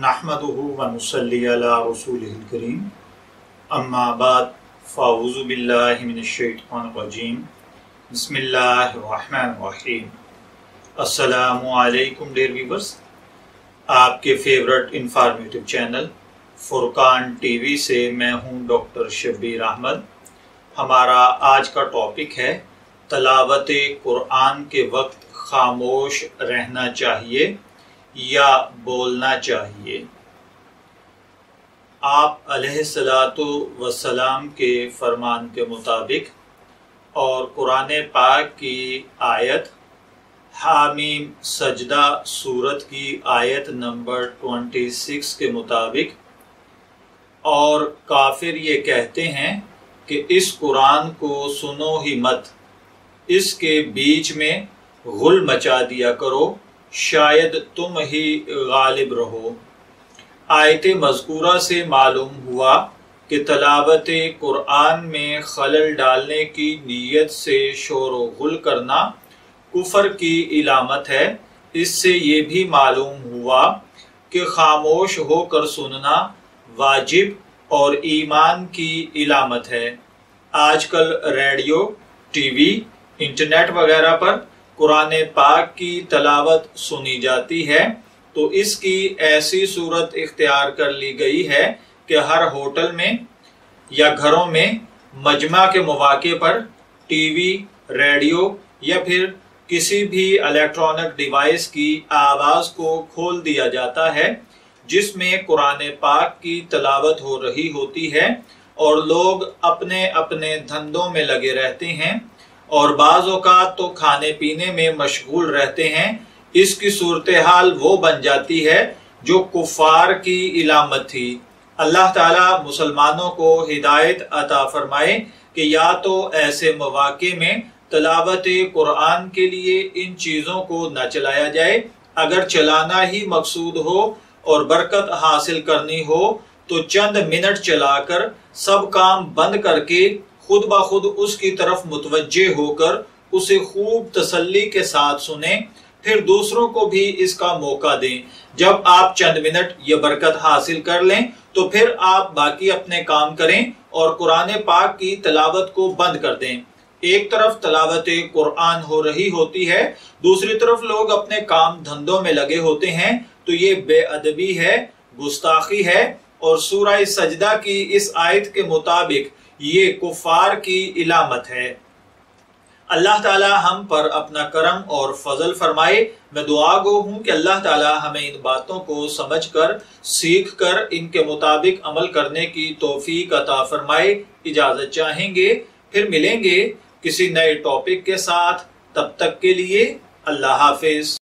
नहमदुहु व नुसल्ली अला रसूलिहिल करीम अम्मा बाद फ़अऊज़ु बिल्लाहि मिनश्शैतानिर रजीम बिस्मिल्लाहिर्रहमानिर्रहीम। अस्सलामु अलैकुम डियर व्यूअर्स, आपके favourite informative channel Furqan TV से मैं हूं डॉक्टर शब्बीर अहमद। हमारा आज का टॉपिक है तलावत कुरान के वक्त खामोश रहना चाहिए या बोलना चाहिए। आप अलैहिस्सलातु वस्सलाम के फरमान के मुताबिक और कुरान पाक की आयत हामीम सजदा सूरत की आयत नंबर 26 के मुताबिक, और काफिर ये कहते हैं कि इस कुरान को सुनो ही मत, इसके बीच में गुल मचा दिया करो, शायद तुम ही गालिब रहो। आयत मज़कूरा से मालूम हुआ कि तलावत कुरान में खलल डालने की नीयत से शोर व गुल करना कुफर की इलामत है। इससे ये भी मालूम हुआ कि खामोश होकर सुनना वाजिब और ईमान की इलामत है। आजकल रेडियो, टीवी, इंटरनेट वगैरह पर कुरान पाक की तलावत सुनी जाती है, तो इसकी ऐसी सूरत इख्तियार कर ली गई है कि हर होटल में या घरों में मजमा के मौके पर टीवी, रेडियो या फिर किसी भी इलेक्ट्रॉनिक डिवाइस की आवाज़ को खोल दिया जाता है, जिसमें कुरान पाक की तलावत हो रही होती है और लोग अपने अपने धंधों में लगे रहते हैं और बाज़ औक़ात तो खाने पीने में मशगूल रहते हैं। इसकी सूरत हाल वो बन जाती है जो कुफ़ार की इलामत थी। अल्लाह ताला मुसलमानों को हिदायत अता फरमाए कि या तो ऐसे मौके में तलावत कुरान के लिए इन चीज़ों को न चलाया जाए, अगर चलाना ही मकसूद हो और बरकत हासिल करनी हो तो चंद मिनट चलाकर सब काम बंद करके खुद ब खुद उसकी तरफ मुतवज्जे होकर उसे खूब तसल्ली के साथ सुने, फिर दूसरों को भी इसका मौका दें। जब आप चंद मिनट ये बरकत हासिल कर लें तो फिर आप बाकी अपने काम करें और कुरान पाक की तलावत को बंद कर दें। एक तरफ तलावत कुरान हो रही होती है, दूसरी तरफ लोग अपने काम धंधों में लगे होते हैं, तो ये बेअदबी है, गुस्ताखी है और सूरह सजदा की इस आयत के मुताबिक ये कुफार की इलामत है। अल्लाह ताला हम पर अपना करम और फजल फरमाए। मैं दुआ गो हूँ कि अल्लाह ताला हमें इन बातों को समझकर, सीखकर इनके मुताबिक अमल करने की तौफीक अता फरमाए। इजाजत चाहेंगे, फिर मिलेंगे किसी नए टॉपिक के साथ। तब तक के लिए अल्लाह हाफिज।